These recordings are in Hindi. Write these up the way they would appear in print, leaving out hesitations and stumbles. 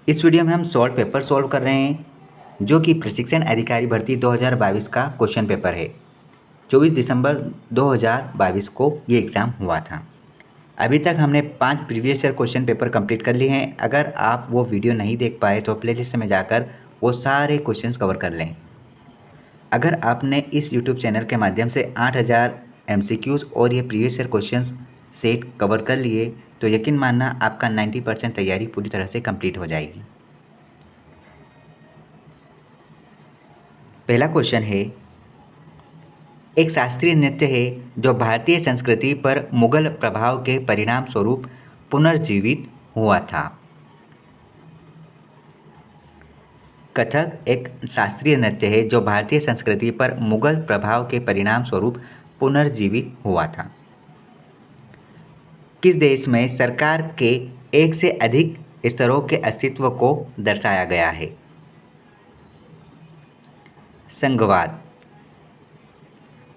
इस वीडियो में हम सॉल्व पेपर सॉल्व कर रहे हैं जो कि प्रशिक्षण अधिकारी भर्ती 2022 का क्वेश्चन पेपर है। 24 दिसंबर 2022 को ये एग्ज़ाम हुआ था। अभी तक हमने 5 previous year question paper complete कर लिए हैं। अगर आप वो वीडियो नहीं देख पाए तो प्लेलिस्ट में जाकर वो सारे क्वेश्चंस कवर कर लें। अगर आपने इस यूट्यूब चैनल के माध्यम से 8000 MCQs और ये previous year questions set cover कर लिए तो यकीन मानना आपका 90% तैयारी पूरी तरह से कंप्लीट हो जाएगी। पहला क्वेश्चन है, एक शास्त्रीय नृत्य है जो भारतीय संस्कृति पर मुगल प्रभाव के परिणाम स्वरूप पुनर्जीवित हुआ था। कथक एक शास्त्रीय नृत्य है जो भारतीय संस्कृति पर मुगल प्रभाव के परिणाम स्वरूप पुनर्जीवित हुआ था। किस देश में सरकार के एक से अधिक स्तरों के अस्तित्व को दर्शाया गया है? संघवाद।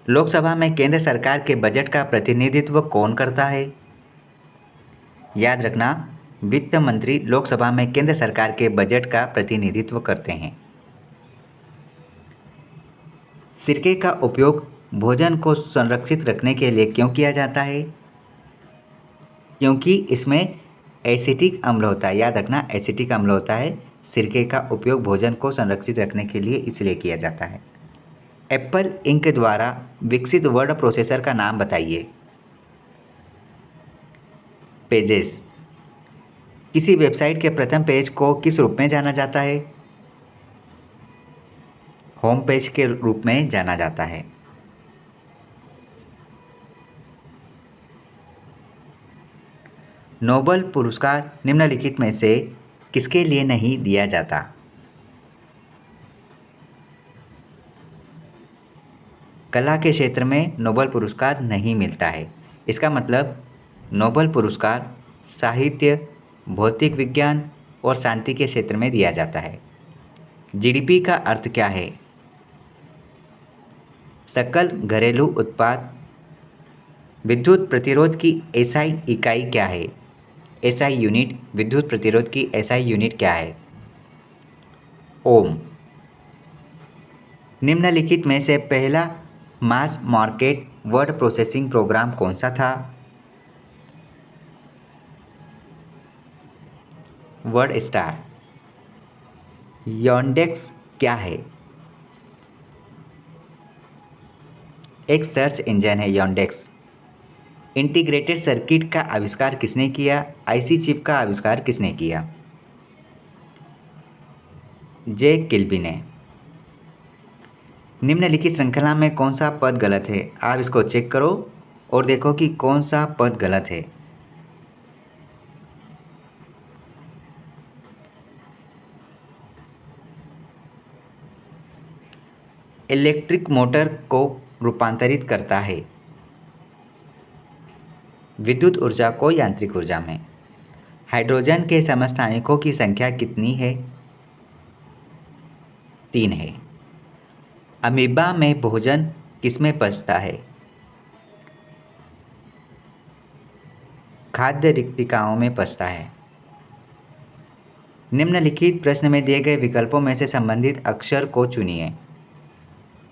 लोकसभा में केंद्र सरकार के बजट का प्रतिनिधित्व कौन करता है? याद रखना, वित्त मंत्री लोकसभा में केंद्र सरकार के बजट का प्रतिनिधित्व करते हैं। सिरके का उपयोग भोजन को संरक्षित रखने के लिए क्यों किया जाता है? क्योंकि इसमें एसिटिक अम्ल होता है। याद रखना, एसिटिक अम्ल होता है। सिरके का उपयोग भोजन को संरक्षित रखने के लिए इसलिए किया जाता है। एप्पल इंक द्वारा विकसित वर्ड प्रोसेसर का नाम बताइए। पेजेस। किसी वेबसाइट के प्रथम पेज को किस रूप में जाना जाता है? होम पेज के रूप में जाना जाता है। नोबेल पुरस्कार निम्नलिखित में से किसके लिए नहीं दिया जाता? कला के क्षेत्र में नोबेल पुरस्कार नहीं मिलता है। इसका मतलब नोबेल पुरस्कार साहित्य, भौतिक विज्ञान और शांति के क्षेत्र में दिया जाता है। जीडीपी का अर्थ क्या है? सकल घरेलू उत्पाद। विद्युत प्रतिरोध की एसआई इकाई क्या है? SI unit. विद्युत प्रतिरोध की एसआई यूनिट क्या है? ओम। निम्नलिखित में से पहला mass market word processing program कौन सा था? Word star. यानडेक्स क्या है? एक सर्च इंजन है यानडेक्स। इंटीग्रेटेड सर्किट का आविष्कार किसने किया? आईसी चिप का आविष्कार किसने किया? जे किल्बी ने। निम्नलिखित श्रृंखला में कौन सा पद गलत है? आप इसको चेक करो और देखो कि कौन सा पद गलत है। इलेक्ट्रिक मोटर को रूपांतरित करता है विद्युत ऊर्जा को यांत्रिक ऊर्जा में। हाइड्रोजन के समस्थानिकों की संख्या कितनी है? 3 है। अमीबा में भोजन किसमें पचता है? खाद्य रिक्तिकाओं में पचता है। निम्नलिखित प्रश्न में दिए गए विकल्पों में से संबंधित अक्षर को चुनिए।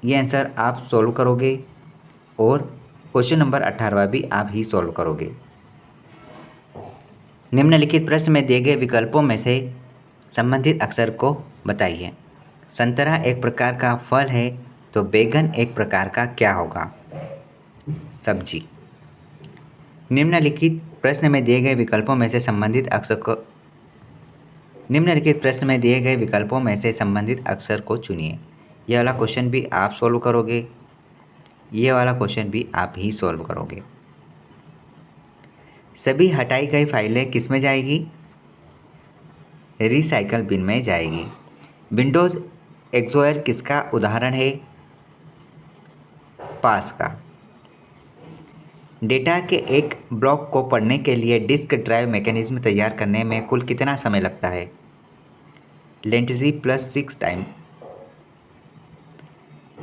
ये आंसर आप सॉल्व करोगे और क्वेश्चन नंबर 18वां भी आप ही सॉल्व करोगे। निम्नलिखित प्रश्न में दिए गए विकल्पों में से संबंधित अक्षर को बताइए। संतरा एक प्रकार का फल है तो बैगन एक प्रकार का क्या होगा? सब्जी। निम्नलिखित प्रश्न में दिए गए विकल्पों में से संबंधित अक्षर को चुनिए। यह वाला क्वेश्चन भी आप सॉल्व करोगे, ये वाला क्वेश्चन भी आप ही सॉल्व करोगे। सभी हटाई गई फाइलें किस में जाएगी? रिसाइकल बिन में जाएगी। विंडोज़ एक्सप्लोरर किसका उदाहरण है? पास का। डेटा के एक ब्लॉक को पढ़ने के लिए डिस्क ड्राइव मैकेनिज्म तैयार करने में कुल कितना समय लगता है? Latency plus 6 time.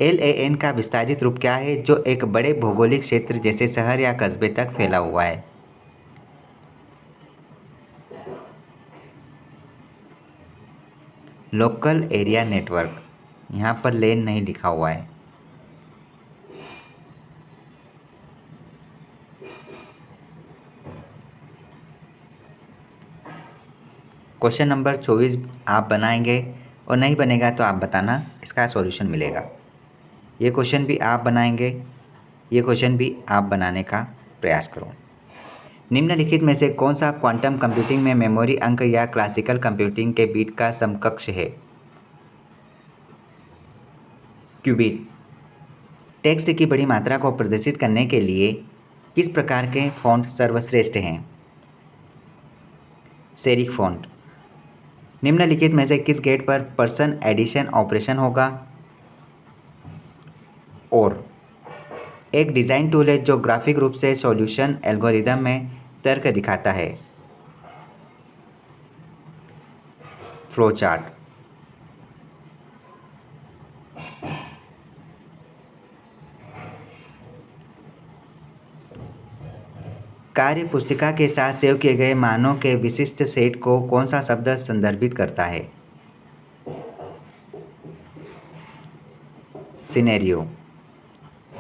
LAN का विस्तारित रूप क्या है जो एक बड़े भौगोलिक क्षेत्र जैसे शहर या कस्बे तक फैला हुआ है? लोकल एरिया नेटवर्क, यहाँ पर लेन नहीं लिखा हुआ है। क्वेश्चन नंबर 24 आप बनाएंगे और नहीं बनेगा तो आप बताना, इसका सॉल्यूशन मिलेगा। ये क्वेश्चन भी आप बनाएंगे, ये क्वेश्चन भी आप बनाने का प्रयास करो। निम्नलिखित में से कौन सा क्वांटम कंप्यूटिंग में मेमोरी अंक या क्लासिकल कंप्यूटिंग के बिट का समकक्ष है? क्यूबिट। टेक्स्ट की बड़ी मात्रा को प्रदर्शित करने के लिए किस प्रकार के फॉन्ट सर्वश्रेष्ठ हैं? Serif font. निम्नलिखित में से किस गेट पर पर्सन एडिशन ऑपरेशन होगा? और एक डिज़ाइन टूल है जो ग्राफिक रूप से सॉल्यूशन एल्गोरिदम में तर्क दिखाता है। Flow chart. कार्य पुस्तिका के साथ सेव किए गए मानों के विशिष्ट सेट को कौन सा शब्द संदर्भित करता है? सिनेरियो।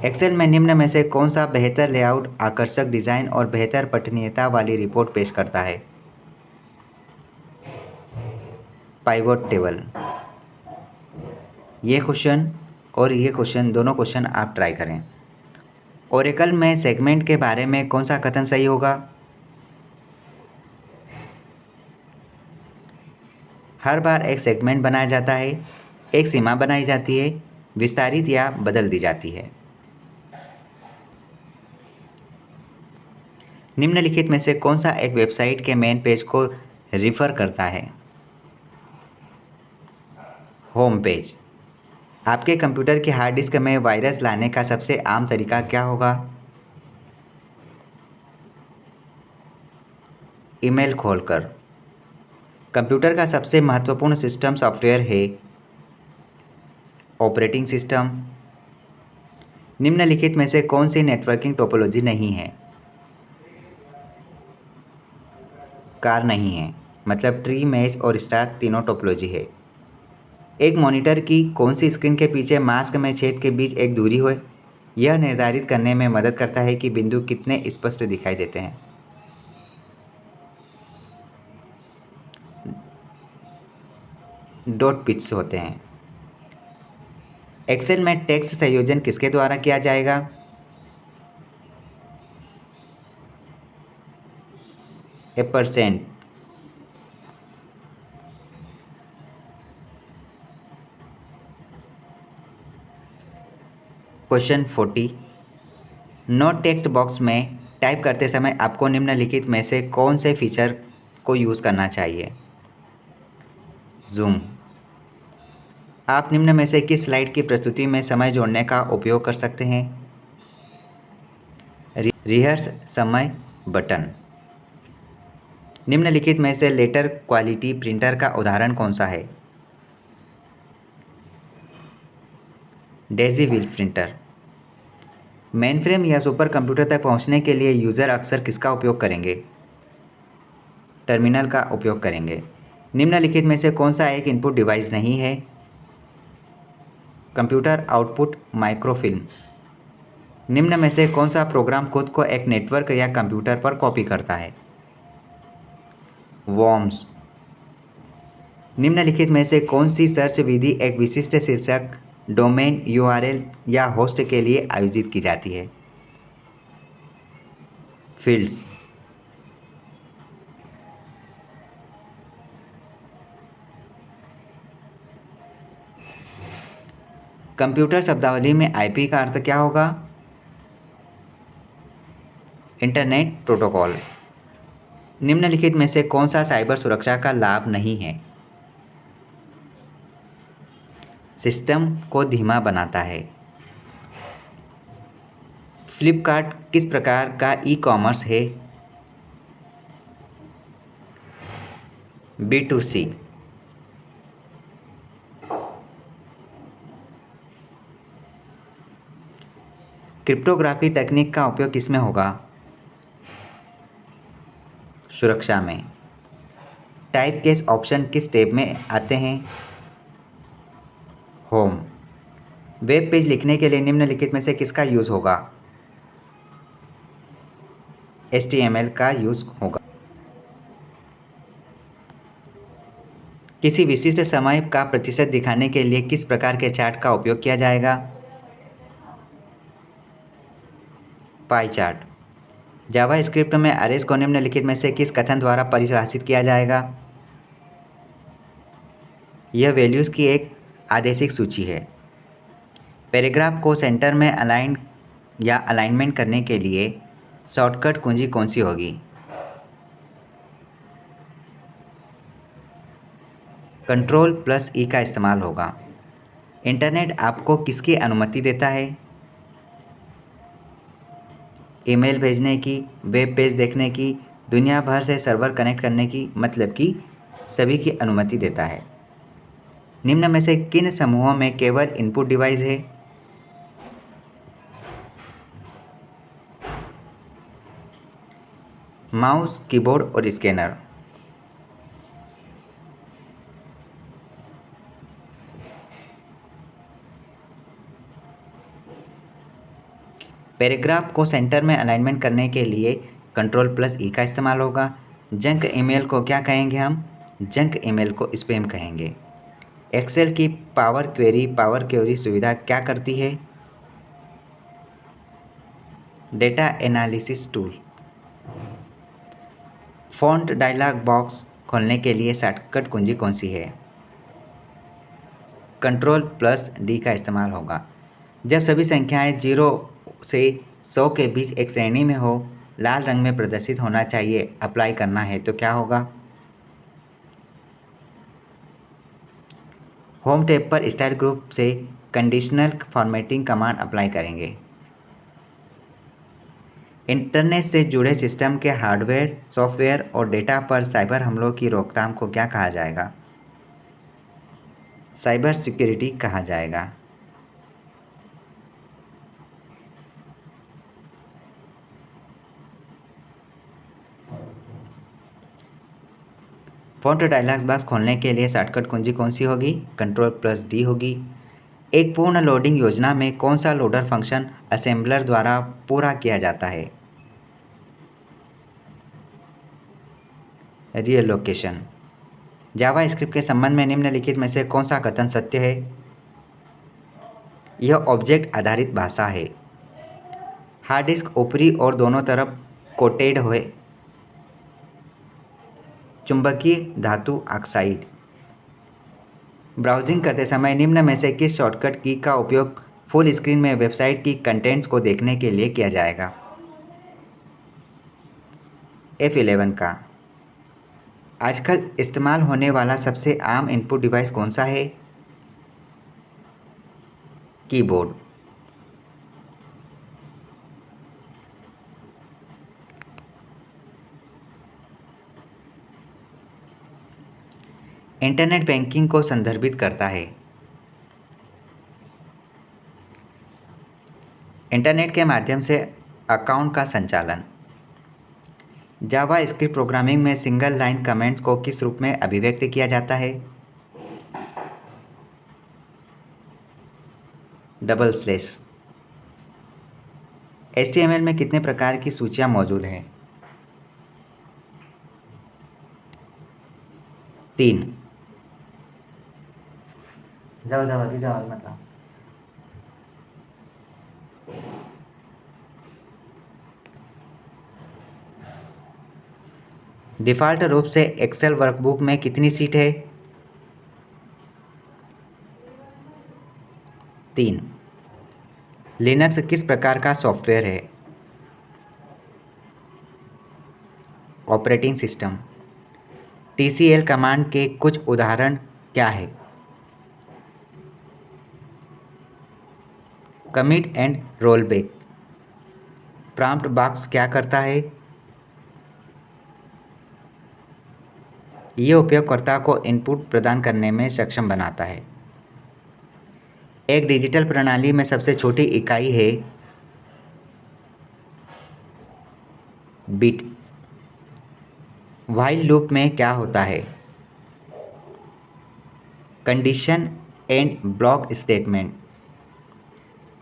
एक्सेल में निम्न में से कौन सा बेहतर लेआउट, आकर्षक डिज़ाइन और बेहतर पठनीयता वाली रिपोर्ट पेश करता है? Pivot table. ये क्वेश्चन और ये क्वेश्चन, दोनों क्वेश्चन आप ट्राई करें। ओरेकल में सेगमेंट के बारे में कौन सा कथन सही होगा? हर बार एक सेगमेंट बनाया जाता है, एक सीमा बनाई जाती है, विस्तारित या बदल दी जाती है। निम्नलिखित में से कौन सा एक वेबसाइट के मेन पेज को रिफ़र करता है? Home page. आपके कंप्यूटर के हार्ड डिस्क में वायरस लाने का सबसे आम तरीका क्या होगा? ईमेल खोलकर। कंप्यूटर का सबसे महत्वपूर्ण सिस्टम सॉफ्टवेयर है ऑपरेटिंग सिस्टम। निम्नलिखित में से कौन सी नेटवर्किंग टोपोलॉजी नहीं है? कार नहीं है, मतलब ट्री, मैश और स्टार तीनों टोपोलॉजी है। एक मॉनिटर की कौन सी स्क्रीन के पीछे मास्क में छेद के बीच एक दूरी हो, यह निर्धारित करने में मदद करता है कि बिंदु कितने स्पष्ट दिखाई देते हैं? डॉट पिक्स होते हैं। एक्सेल में टेक्स्ट संयोजन किसके द्वारा किया जाएगा? %। क्वेश्चन 40। नोट टेक्स्ट बॉक्स में टाइप करते समय आपको निम्नलिखित में से कौन से फीचर को यूज़ करना चाहिए? जूम। आप निम्न में से किस स्लाइड की प्रस्तुति में समय जोड़ने का उपयोग कर सकते हैं? रिहर्स समय बटन। निम्नलिखित में से लेटर क्वालिटी प्रिंटर का उदाहरण कौन सा है? Daisy wheel printer. मेनफ्रेम या सुपर कंप्यूटर तक पहुंचने के लिए यूज़र अक्सर किसका उपयोग करेंगे? टर्मिनल का उपयोग करेंगे। निम्नलिखित में से कौन सा एक इनपुट डिवाइस नहीं है? Computer output microfilm. निम्न में से कौन सा प्रोग्राम खुद को एक नेटवर्क या कंप्यूटर पर कॉपी करता है? वॉर्म्स। निम्नलिखित में से कौन सी सर्च विधि एक विशिष्ट शीर्षक, डोमेन, URL या होस्ट के लिए आयोजित की जाती है? फील्ड्स। कंप्यूटर शब्दावली में IP का अर्थ क्या होगा? Internet protocol. निम्नलिखित में से कौन सा साइबर सुरक्षा का लाभ नहीं है? सिस्टम को धीमा बनाता है। फ्लिपकार्ट किस प्रकार का ई-कॉमर्स है? B2C। क्रिप्टोग्राफी तकनीक का उपयोग किसमें होगा? सुरक्षा में। टाइप केस ऑप्शन किस टैब में आते हैं? होम। वेब पेज लिखने के लिए निम्नलिखित में से किसका यूज़ होगा? HTML का यूज़ होगा। किसी विशिष्ट समय का प्रतिशत दिखाने के लिए किस प्रकार के चार्ट का उपयोग किया जाएगा? Pie chart. जावास्क्रिप्ट में अरेज को निम्नलिखित में से किस कथन द्वारा परिभाषित किया जाएगा? यह वैल्यूज़ की एक आदेशिक सूची है। पैराग्राफ को सेंटर में अलाइन या अलाइनमेंट करने के लिए शॉर्टकट कुंजी कौन सी होगी? Ctrl+E का इस्तेमाल होगा। इंटरनेट आपको किसकी अनुमति देता है? ईमेल भेजने की, वेब पेज देखने की, दुनिया भर से सर्वर कनेक्ट करने की, मतलब कि सभी की अनुमति देता है। निम्न में से किन समूहों में केवल इनपुट डिवाइस है? माउस, कीबोर्ड और स्कैनर। पैराग्राफ को सेंटर में अलाइनमेंट करने के लिए Ctrl+E का इस्तेमाल होगा। जंक ईमेल को क्या कहेंगे हम? जंक ईमेल को स्पैम कहेंगे। एक्सेल की पावर क्वेरी सुविधा क्या करती है? Data analysis tool. Font dialog box खोलने के लिए शॉर्टकट कुंजी कौन सी है? Ctrl+D का इस्तेमाल होगा। जब सभी संख्याएं 0 से 100 के बीच एक श्रेणी में हो, लाल रंग में प्रदर्शित होना चाहिए, अप्लाई करना है तो क्या होगा? होम टैब पर स्टाइल ग्रुप से कंडीशनल फॉर्मेटिंग कमांड अप्लाई करेंगे। इंटरनेट से जुड़े सिस्टम के हार्डवेयर, सॉफ्टवेयर और डेटा पर साइबर हमलों की रोकथाम को क्या कहा जाएगा? साइबर सिक्योरिटी कहा जाएगा। फ़ॉन्ट डायलॉग बॉक्स खोलने के लिए शॉर्टकट कुंजी कौन सी होगी? Ctrl+D होगी। एक पूर्ण लोडिंग योजना में कौन सा लोडर फंक्शन असेंबलर द्वारा पूरा किया जाता है? रीलोकेशन। जावास्क्रिप्ट के संबंध में निम्नलिखित में से कौन सा कथन सत्य है? यह ऑब्जेक्ट आधारित भाषा है। हार्ड डिस्क ऊपरी और दोनों तरफ कोटेड है। चुंबकीय धातु ऑक्साइड। ब्राउजिंग करते समय निम्न में से किस शॉर्टकट की का उपयोग फुल स्क्रीन में वेबसाइट की कंटेंट्स को देखने के लिए किया जाएगा? F11 का। आजकल इस्तेमाल होने वाला सबसे आम इनपुट डिवाइस कौन सा है? कीबोर्ड। इंटरनेट बैंकिंग को संदर्भित करता है। इंटरनेट के माध्यम से अकाउंट का संचालन। जावास्क्रिप्ट प्रोग्रामिंग में सिंगल लाइन कमेंट्स को किस रूप में अभिव्यक्त किया जाता है? // HTML में कितने प्रकार की सूचियां मौजूद हैं? 3। जाओ अभी जाओ मतलब। डिफ़ॉल्ट रूप से एक्सेल वर्कबुक में कितनी सीट है? 3। लिनक्स किस प्रकार का सॉफ्टवेयर है? Operating system. TCL कमांड के कुछ उदाहरण क्या है? Commit and rollback. Prompt box क्या करता है? ये उपयोगकर्ता को इनपुट प्रदान करने में सक्षम बनाता है। एक डिजिटल प्रणाली में सबसे छोटी इकाई है बिट। व्हाइल लूप में क्या होता है? Condition and block statement.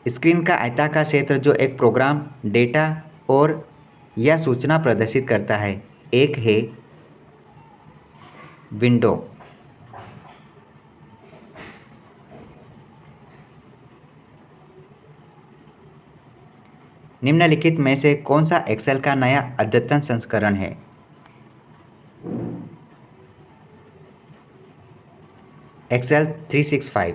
Screen का आयताकार क्षेत्र जो एक प्रोग्राम डेटा और या सूचना प्रदर्शित करता है। एक है विंडो। निम्नलिखित में से कौन सा एक्सेल का नया अद्यतन संस्करण है? एक्सेल 365।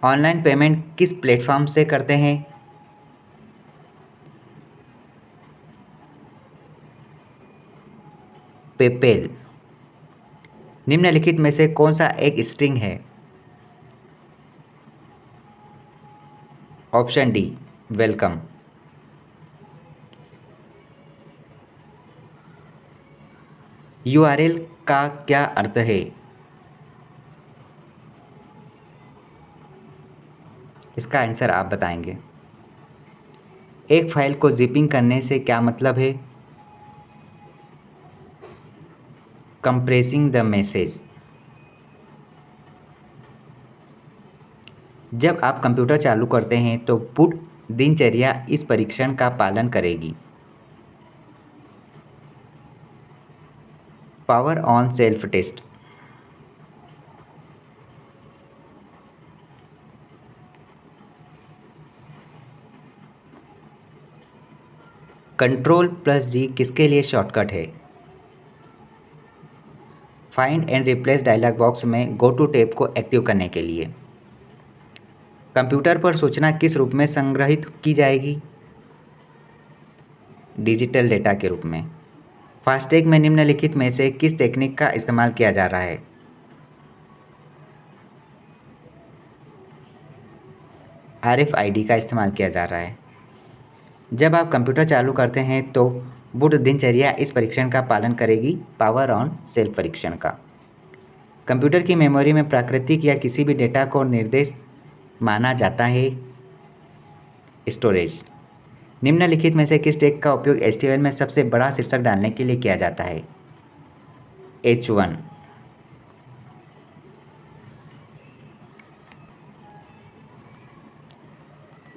ऑनलाइन पेमेंट किस प्लेटफॉर्म से करते हैं? पेपैल। निम्नलिखित में से कौन सा एक स्ट्रिंग है? Option D welcome. URL का क्या अर्थ है? इसका आंसर आप बताएंगे। एक फाइल को जिपिंग करने से क्या मतलब है? Compressing the message. जब आप कंप्यूटर चालू करते हैं तो बूट दिनचर्या इस परीक्षण का पालन करेगी। Power on self test. Ctrl+G किसके लिए शॉर्टकट है? Find and replace dialog box में गो टू टैब को एक्टिव करने के लिए। कंप्यूटर पर सूचना किस रूप में संग्रहित की जाएगी? डिजिटल डेटा के रूप में। फास्टैग में निम्नलिखित में से किस टेक्निक का इस्तेमाल किया जा रहा है? RFID का इस्तेमाल किया जा रहा है। जब आप कंप्यूटर चालू करते हैं तो बूट दिनचर्या इस परीक्षण का पालन करेगी। पावर ऑन सेल्फ परीक्षण का। कंप्यूटर की मेमोरी में प्राकृतिक या किसी भी डेटा को निर्देश माना जाता है। स्टोरेज। निम्नलिखित में से किस टैग का उपयोग HTML में सबसे बड़ा शीर्षक डालने के लिए किया जाता है? H1।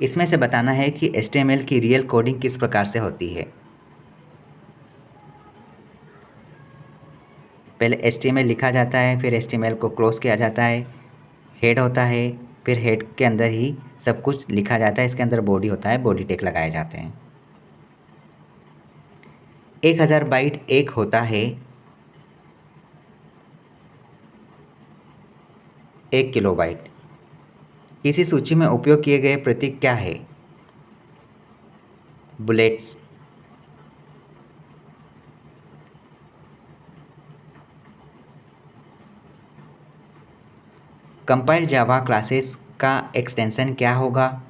इसमें से बताना है कि HTML की रियल कोडिंग किस प्रकार से होती है। पहले HTML लिखा जाता है, फिर HTML को क्लोज किया जाता है, हेड होता है, फिर हेड के अंदर ही सब कुछ लिखा जाता है, इसके अंदर बॉडी होता है, बॉडी टैग लगाए जाते हैं। 1000 बाइट एक होता है 1 किलोबाइट। इसी सूची में उपयोग किए गए प्रतीक क्या है? बुलेट्स। कंपाइल जावा क्लासेस का एक्सटेंशन क्या होगा?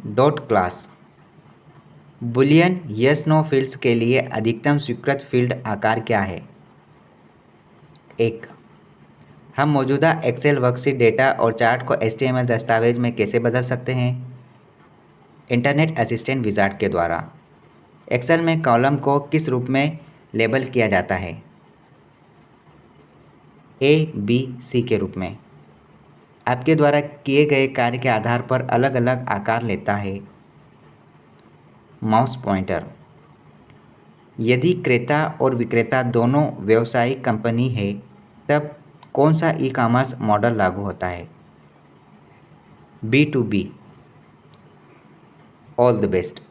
Dot class. Boolean yes no fields के लिए अधिकतम स्वीकृत फील्ड आकार क्या है? 1। हम मौजूदा एक्सेल वर्कशीट डेटा और चार्ट को HTML दस्तावेज में कैसे बदल सकते हैं? इंटरनेट असिस्टेंट विजार्ड के द्वारा। एक्सेल में कॉलम को किस रूप में लेबल किया जाता है? ABC के रूप में। आपके द्वारा किए गए कार्य के आधार पर अलग अलग आकार लेता है। Mouse pointer. यदि क्रेता और विक्रेता दोनों व्यावसायिक कंपनी है तब कौन सा ई-कॉमर्स मॉडल लागू होता है? B2B। All the best.